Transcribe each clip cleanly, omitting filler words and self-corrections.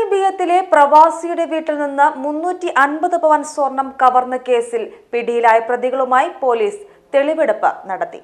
പൊന്നാനി ബിയത്തിലെ പ്രവാസിയുടെ വീട്ടിൽ നിന്ന് 350 പവൻ സ്വർണം കവർന്ന കേസിൽ പിടിയിലായ പ്രതികളുമായി പോലീസ് തെളിവെടുപ്പ് നടത്തി.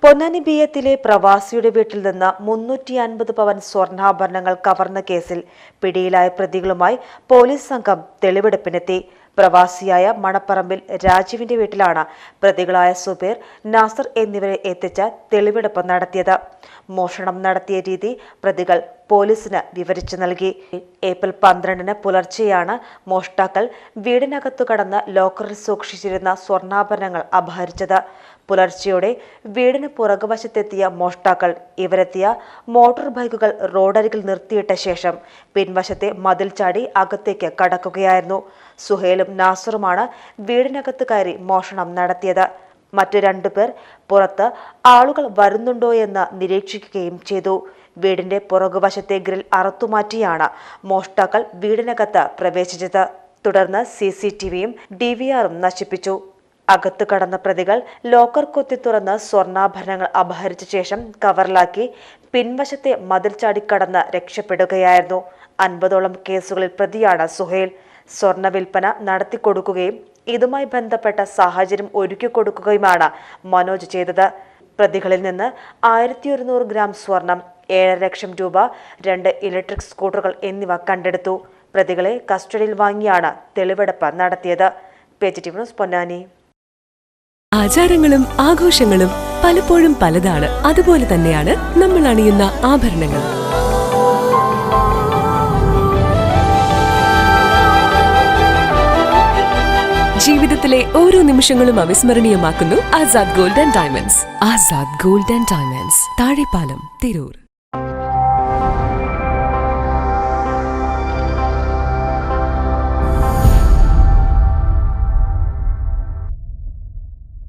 പൊന്നാനി ബിയത്തിലെ പ്രവാസിയുടെ വീട്ടിൽ നിന്ന് 350 പവൻ സ്വർണ്ണാഭരണങ്ങൾ കവർന്ന കേസിൽ പിടിയിലായ പ്രതികളുമായി പോലീസ് സംഘം തെളിവെടുപ്പിനെത്തി. പ്രവാസിയായ മണപ്പറമ്പിൽ രാജീവിന്റെ വീട്ടിലാണ് പ്രതികളായ സുബൈർ, നാസർ എന്നിവരെ എത്തിച്ച തെളിവെടുപ്പ് നടത്തിയത്. മോഷണം നടത്തിയ രീതി പ്രതികൾ പോലീസിന് വിവരിച്ചു നൽകി. ഏപ്രിൽ 12-ന് പുലർച്ചെയാണ് മോഷ്ടാക്കൾ വീടിനകത്തു കടന്ന് ലോക്കറിൽ സൂക്ഷിച്ചിരുന്ന സ്വർണ്ണാഭരണങ്ങൾ അപഹരിച്ചത്. പുലർച്ചെയോടെ വീടിന് പുറകുവശത്തെത്തിയ മോഷ്ടാക്കൾ ഇവരെത്തിയ മോട്ടോർ ബൈക്കുകൾ റോഡരികിൽ നിർത്തിയിട്ട ശേഷം പിൻവശത്തെ മതിൽ ചാടി അകത്തേക്ക് കടക്കുകയായിരുന്നു. സുഹേലും നാസറുമാണ് വീടിനകത്ത് കയറി മോഷണം നടത്തിയത്. മറ്റു 2 പേർ പുറത്ത് ആളുകൾ വരുന്നുണ്ടോ എന്ന് നിരീക്ഷിക്കുകയും ചെയ്തു. വീടിന്റെ പുറകുവശത്തെ ഗ്രിൽ അറുത്തുമാറ്റിയാണ് മോഷ്ടാക്കൾ വീടിനകത്ത് പ്രവേശിച്ചത്. തുടർന്ന് CCTVയും DVRും നശിപ്പിച്ചു. അകത്തു കടന്ന പ്രതികൾ ലോക്കർ കൊത്തി തുറന്ന് സ്വർണ്ണാഭരണങ്ങൾ അപഹരിച്ച ശേഷം കവറിലാക്കി പിൻവശത്തെ മതിൽ ചാടിക്കടന്ന് രക്ഷപ്പെടുകയായിരുന്നു. 50ഓളം കേസുകളിൽ പ്രതിയാണ് സുഹേൽ. സ്വർണ്ണ വിൽപ്പന നടത്തിക്കൊടുക്കുകയും ഇതുമായി ബന്ധപ്പെട്ട സാഹചര്യം ഒരുക്കിക്കൊടുക്കുകയുമാണ് മനോജ് ചെയ്തത്. പ്രതികളിൽ നിന്ന് 1100 ഗ്രാം സ്വർണം, 7.5 ലക്ഷം രൂപ, 2 ഇലക്ട്രിക് സ്കൂട്ടറുകൾ എന്നിവ കണ്ടെടുത്തു. പ്രതികളെ കസ്റ്റഡിയിൽ വാങ്ങിയാണ് തെളിവെടുപ്പ് നടത്തിയത്. PGTV news Ponnani. ആചാരങ്ങളും ആഘോഷങ്ങളും പലപ്പോഴും പലതാണ്. അതുപോലെ തന്നെയാണ് നമ്മൾ അണിയുന്ന ആഭരണങ്ങൾ. ജീവിതത്തിലെ ഓരോ നിമിഷങ്ങളും അവിസ്മരണീയമാക്കുന്നു Azad gold and diamonds. Azad gold and diamonds, Thazhepalam, Tirur.